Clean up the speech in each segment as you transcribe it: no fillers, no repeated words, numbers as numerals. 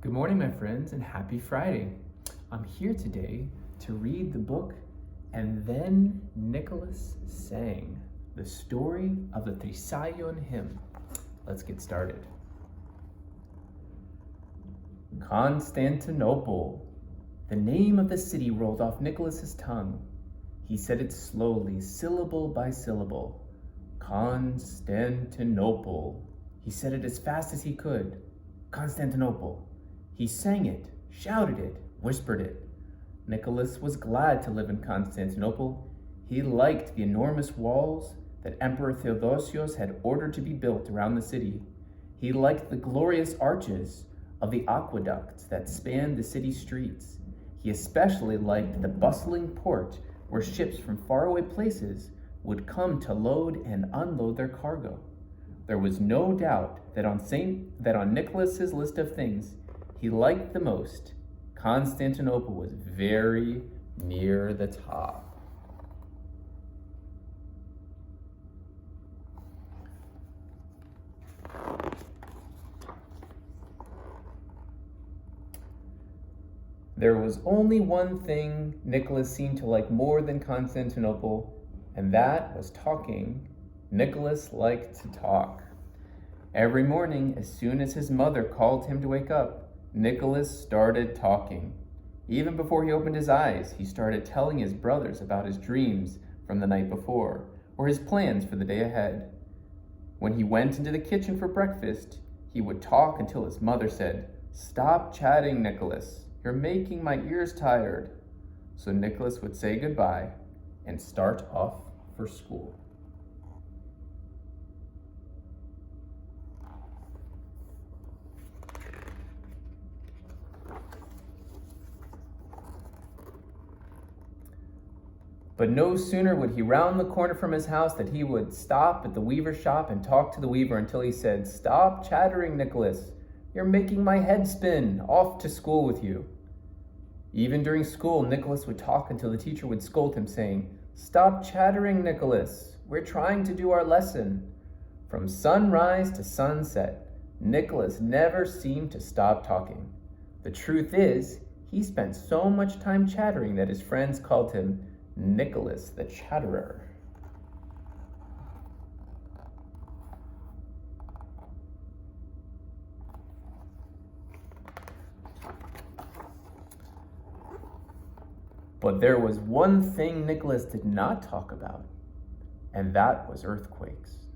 Good morning, my friends, and happy Friday. I'm here today to read the book And Then Nicholas Sang, the story of the Thessalian hymn. Let's get started. Constantinople. The name of the city rolled off Nicholas's tongue. He said it slowly, syllable by syllable. Constantinople. He said it as fast as he could. Constantinople. He sang it, shouted it, whispered it. Nicholas was glad to live in Constantinople. He liked the enormous walls that Emperor Theodosius had ordered to be built around the city. He liked the glorious arches of the aqueducts that spanned the city streets. He especially liked the bustling port where ships from faraway places would come to load and unload their cargo. There was no doubt that on Nicholas's list of things he liked the most, Constantinople was very near the top. There was only one thing Nicholas seemed to like more than Constantinople, and that was talking. Nicholas liked to talk. Every morning, as soon as his mother called him to wake up, Nicholas started talking. Even before he opened his eyes, he started telling his brothers about his dreams from the night before, or his plans for the day ahead. When he went into the kitchen for breakfast, he would talk until his mother said, "Stop chatting, Nicholas. You're making my ears tired." So Nicholas would say goodbye and start off for school. But no sooner would he round the corner from his house than he would stop at the weaver's shop and talk to the weaver until he said, "Stop chattering, Nicholas. You're making my head spin. Off to school with you." Even during school, Nicholas would talk until the teacher would scold him, saying, "Stop chattering, Nicholas. We're trying to do our lesson." From sunrise to sunset, Nicholas never seemed to stop talking. The truth is, he spent so much time chattering that his friends called him Nicholas the Chatterer. But there was one thing Nicholas did not talk about, and that was earthquakes.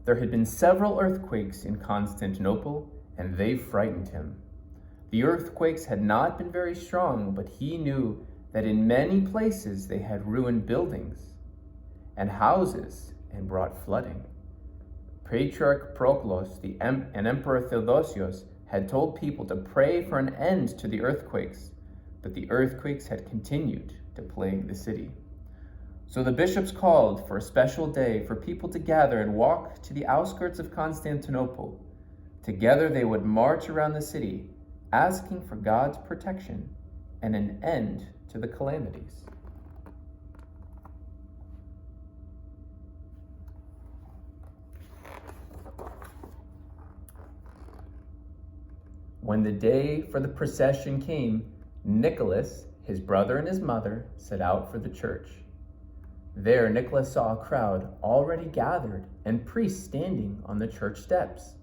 There had been several earthquakes in Constantinople, and they frightened him. The earthquakes had not been very strong, but he knew that in many places they had ruined buildings and houses and brought flooding. Patriarch Proclus and Emperor Theodosius had told people to pray for an end to the earthquakes, but the earthquakes had continued to plague the city. So the bishops called for a special day for people to gather and walk to the outskirts of Constantinople. Together they would march around the city, asking for God's protection and an end to the calamities. When the day for the procession came, Nicholas, his brother, and his mother set out for the church. There, Nicholas saw a crowd already gathered and priests standing on the church steps.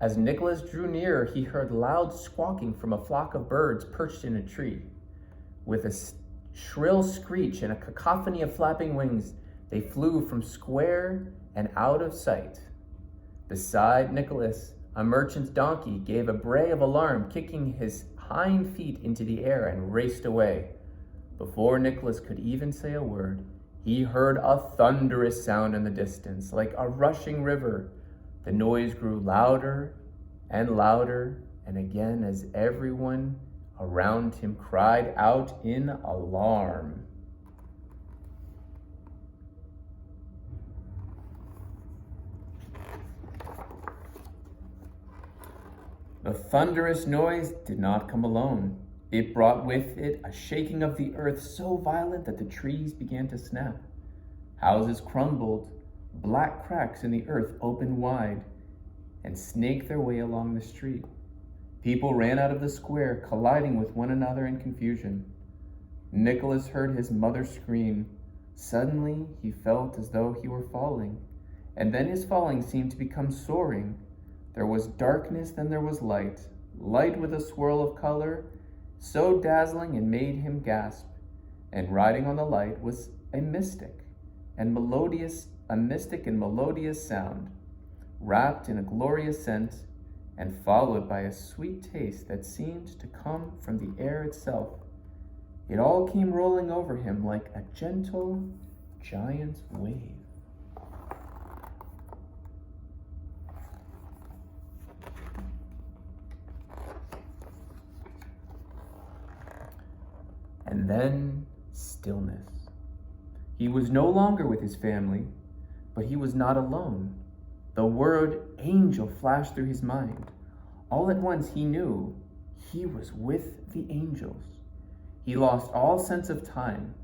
As Nicholas drew nearer, he heard loud squawking from a flock of birds perched in a tree. With a shrill screech and a cacophony of flapping wings, they flew from square and out of sight. Beside Nicholas, a merchant's donkey gave a bray of alarm, kicking his hind feet into the air and raced away. Before Nicholas could even say a word, he heard a thunderous sound in the distance, like a rushing river. The noise grew louder, and again as everyone around him cried out in alarm. The thunderous noise did not come alone. It brought with it a shaking of the earth so violent that the trees began to snap. Houses crumbled, black cracks in the earth opened wide and snaked their way along the street. People ran out of the square, colliding with one another in confusion. Nicholas heard his mother scream. Suddenly, he felt as though he were falling, and then his falling seemed to become soaring. There was darkness, then there was light, light with a swirl of color, so dazzling it made him gasp. And riding on the light was a mystic and melodious sound, wrapped in a glorious scent, and followed by a sweet taste that seemed to come from the air itself. It all came rolling over him like a gentle, giant wave. And then stillness. He was no longer with his family, but he was not alone. The word angel flashed through his mind. All at once he knew he was with the angels. He lost all sense of time.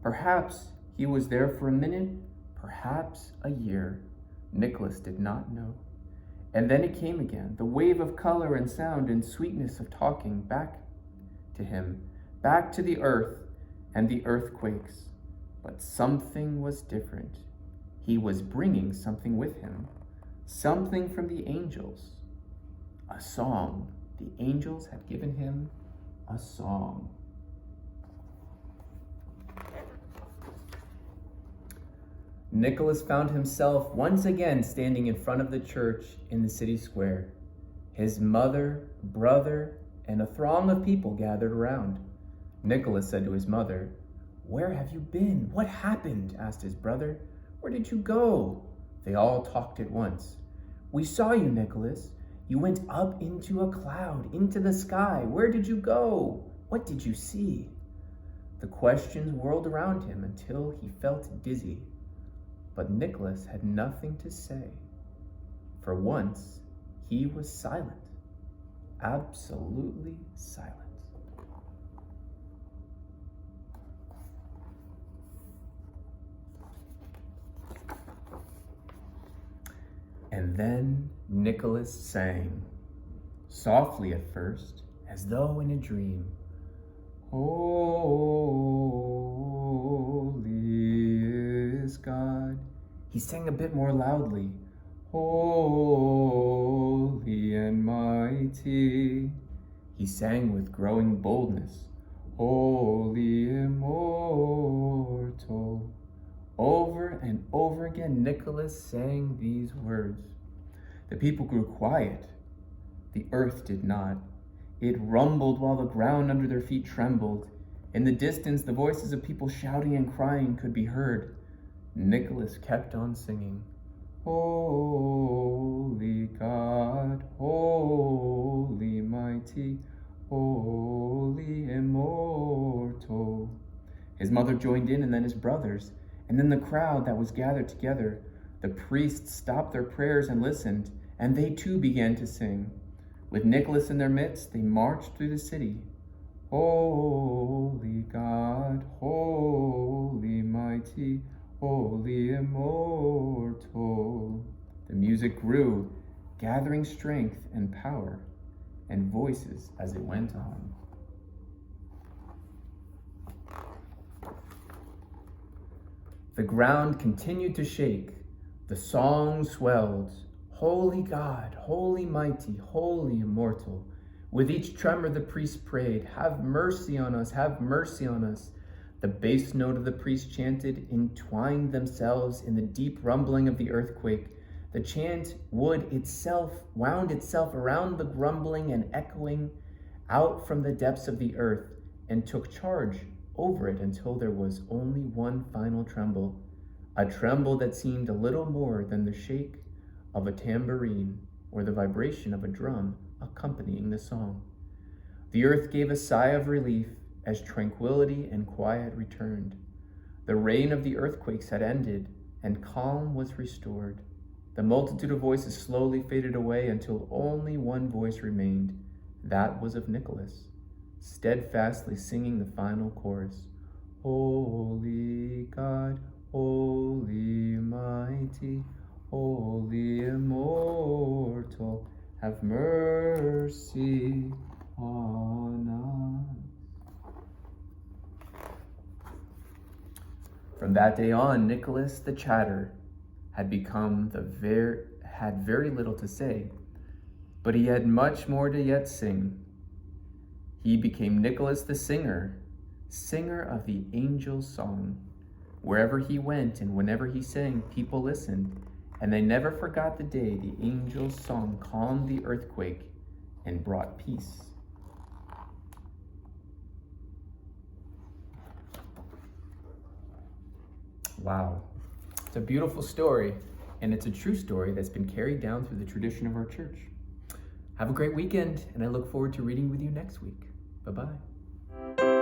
Perhaps he was there for a minute, perhaps a year. Nicholas did not know. And then it came again, the wave of color and sound and sweetness of talking back to him, back to the earth and the earthquakes. But something was different. He was bringing something with him, something from the angels, a song. The angels had given him a song. Nicholas found himself once again standing in front of the church in the city square. His mother, brother, and a throng of people gathered around. Nicholas said to his mother, "Where have you been? What happened?" asked his brother. "Where did you go?" They all talked at once. "We saw you, Nicholas. You went up into a cloud, into the sky. Where did you go? What did you see?" The questions whirled around him until he felt dizzy. But Nicholas had nothing to say. For once, he was silent, absolutely silent. And then Nicholas sang, softly at first, as though in a dream. Holy is God. He sang a bit more loudly. Holy and mighty. He sang with growing boldness. Holy, immortal. Over and over again, Nicholas sang these words. The people grew quiet. The earth did not. It rumbled while the ground under their feet trembled. In the distance, the voices of people shouting and crying could be heard. Nicholas kept on singing. Holy God, holy mighty, holy immortal. His mother joined in, and then his brothers, and then the crowd that was gathered together. The priests stopped their prayers and listened, and they too began to sing. With Nicholas in their midst, they marched through the city. Holy God, holy mighty, holy immortal. The music grew, gathering strength and power and voices as it went on. The ground continued to shake. The song swelled. Holy God, holy mighty, holy immortal. With each tremor the priest prayed, "Have mercy on us, have mercy on us." The bass note of the priest chanted entwined themselves in the deep rumbling of the earthquake. The chant wound itself around the grumbling and echoing out from the depths of the earth and took charge over it until there was only one final tremble, a tremble that seemed a little more than the shake of a tambourine or the vibration of a drum accompanying the song. The earth gave a sigh of relief as tranquility and quiet returned. The reign of the earthquakes had ended and calm was restored. The multitude of voices slowly faded away until only one voice remained. That was of Nicholas, steadfastly singing the final chorus. Holy God, holy mighty, holy immortal, have mercy From that day on, Nicholas the Chatter had had very little to say, but he had much more to yet sing. He became Nicholas the Singer, singer of the angel's song. Wherever he went and whenever he sang, people listened, and they never forgot the day the angel's song calmed the earthquake and brought peace. Wow. It's a beautiful story, and it's a true story that's been carried down through the tradition of our church. Have a great weekend, and I look forward to reading with you next week. Bye-bye.